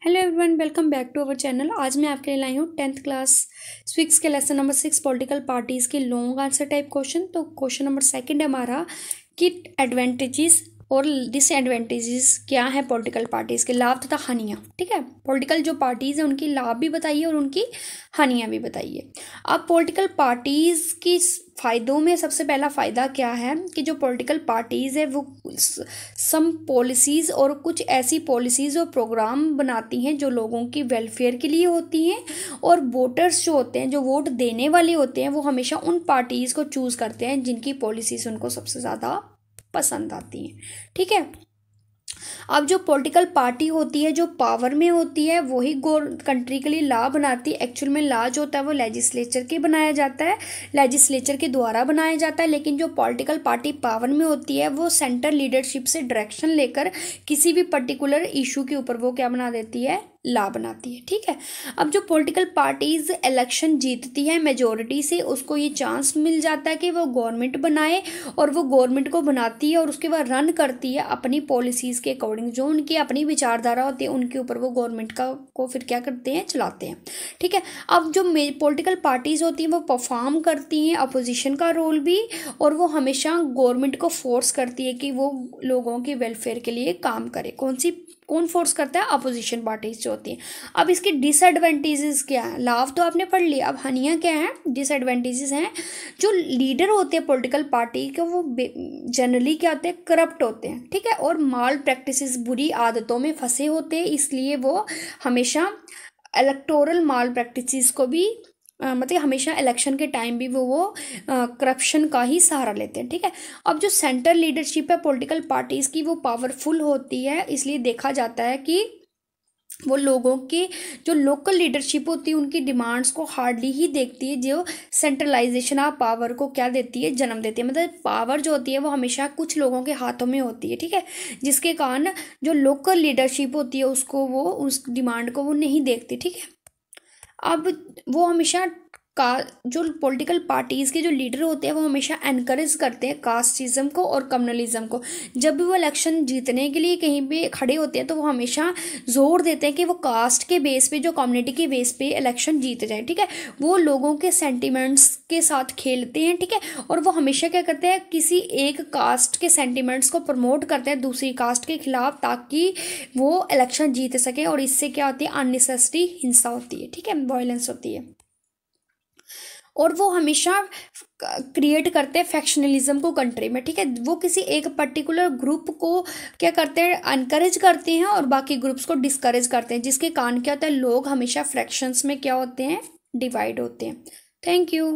Hello everyone, welcome back to our channel. आज मैं आपके लिए लाई हूँ 10th क्लास स्विक्स के लेसन नंबर 6 पॉलिटिकल पार्टीज़ के लॉन्ग आंसर टाइप क्वेश्चन। तो क्वेश्चन नंबर सेकंड है हमारा कि एडवांटेजेस और डिसएडवांटेजेस क्या है पॉलिटिकल पार्टीज़ के, लाभ तथा हानियाँ। ठीक है, पॉलिटिकल जो पार्टीज़ हैं उनकी लाभ भी बताइए और उनकी हानियाँ भी बताइए। अब पॉलिटिकल पार्टीज़ की फ़ायदों में सबसे पहला फ़ायदा क्या है कि जो पॉलिटिकल पार्टीज़ है वो सम पॉलिसीज़ और कुछ ऐसी पॉलिसीज़ और प्रोग्राम बनाती हैं जो लोगों की वेलफेयर के लिए होती हैं, और वोटर्स जो होते हैं, जो वोट देने वाले होते हैं, वो हमेशा उन पार्टीज़ को चूज़ करते हैं जिनकी पॉलिसीज़ उनको सबसे ज़्यादा पसंद आती हैं। ठीक है, अब जो पॉलिटिकल पार्टी होती है जो पावर में होती है वही कंट्री के लिए लॉ बनाती है। एक्चुअल में लॉ जो होता है वो लेजिस्लेचर के बनाया जाता है, लेजिस्लेचर के द्वारा बनाया जाता है, लेकिन जो पॉलिटिकल पार्टी पावर में होती है वो सेंट्रल लीडरशिप से डायरेक्शन लेकर किसी भी पर्टिकुलर इशू के ऊपर वो क्या बना देती है, लॉ बनाती है। ठीक है, अब जो पॉलिटिकल पार्टीज इलेक्शन जीतती है मेजोरिटी से, उसको ये चांस मिल जाता है कि वो गवर्नमेंट बनाए, और वो गवर्नमेंट को बनाती है और उसके बाद रन करती है अपनी पॉलिसीज़ के अकॉर्डिंग। जो उनकी अपनी विचारधारा होती है उनके ऊपर वो गवर्नमेंट को फिर क्या करते हैं, चलाते हैं। ठीक है, अब जो पॉलिटिकल पार्टीज होती हैं वो परफॉर्म करती हैं अपोजिशन का रोल भी, और वो हमेशा गवर्नमेंट को फोर्स करती है कि वो लोगों के वेलफेयर के लिए काम करे। कौन फोर्स करता है, अपोजिशन पार्टीज जो होती हैं। अब इसके डिसएडवांटेजेस क्या है, लाभ तो आपने पढ़ लिया, अब हानियाँ क्या हैं, डिसएडवांटेजेस हैं। जो लीडर होते हैं पॉलिटिकल पार्टी के वो जनरली क्या होते हैं, करप्ट होते हैं। ठीक है, और माल प्रैक्टिसेस, बुरी आदतों में फंसे होते हैं, इसलिए वो हमेशा इलेक्टोरल माल प्रैक्टिसेस को भी मतलब हमेशा इलेक्शन के टाइम भी वो करप्शन का ही सहारा लेते हैं। ठीक है, अब जो सेंट्रल लीडरशिप है पॉलिटिकल पार्टीज़ की वो पावरफुल होती है, इसलिए देखा जाता है कि वो लोगों के जो लोकल लीडरशिप होती है उनकी डिमांड्स को हार्डली ही देखती है, जो सेंट्रलाइजेशन ऑफ पावर को क्या देती है, जन्म देती है। मतलब पावर जो होती है वो हमेशा कुछ लोगों के हाथों में होती है। ठीक है, जिसके कारण जो लोकल लीडरशिप होती है उसको वो उस डिमांड को वो नहीं देखती। ठीक है, अब वो हमेशा का जो पॉलिटिकल पार्टीज़ के जो लीडर होते हैं वो हमेशा एनकरेज करते हैं कास्टिज्म को और कम्युनलिज्म को। जब भी वो इलेक्शन जीतने के लिए कहीं पे खड़े होते हैं तो वो हमेशा जोर देते हैं कि वो कास्ट के बेस पे, जो कम्युनिटी के बेस पे इलेक्शन जीत जाए। ठीक है, वो लोगों के सेंटिमेंट्स के साथ खेलते हैं। ठीक है, और वो हमेशा क्या करते हैं, किसी एक कास्ट के सेंटिमेंट्स को प्रमोट करते हैं दूसरी कास्ट के खिलाफ, ताकि वो इलेक्शन जीत सके, और इससे क्या होती है, अननेसेसरी हिंसा होती है। ठीक है, वायलेंस होती है, और वो हमेशा क्रिएट करते हैं फैक्शनलिज्म को कंट्री में। ठीक है, वो किसी एक पर्टिकुलर ग्रुप को क्या करते हैं, अनकरेज करते हैं, और बाकी ग्रुप्स को डिस्करेज करते हैं, जिसके कारण क्या होता है, लोग हमेशा फ्रैक्शंस में क्या होते हैं, डिवाइड होते हैं। Thank you.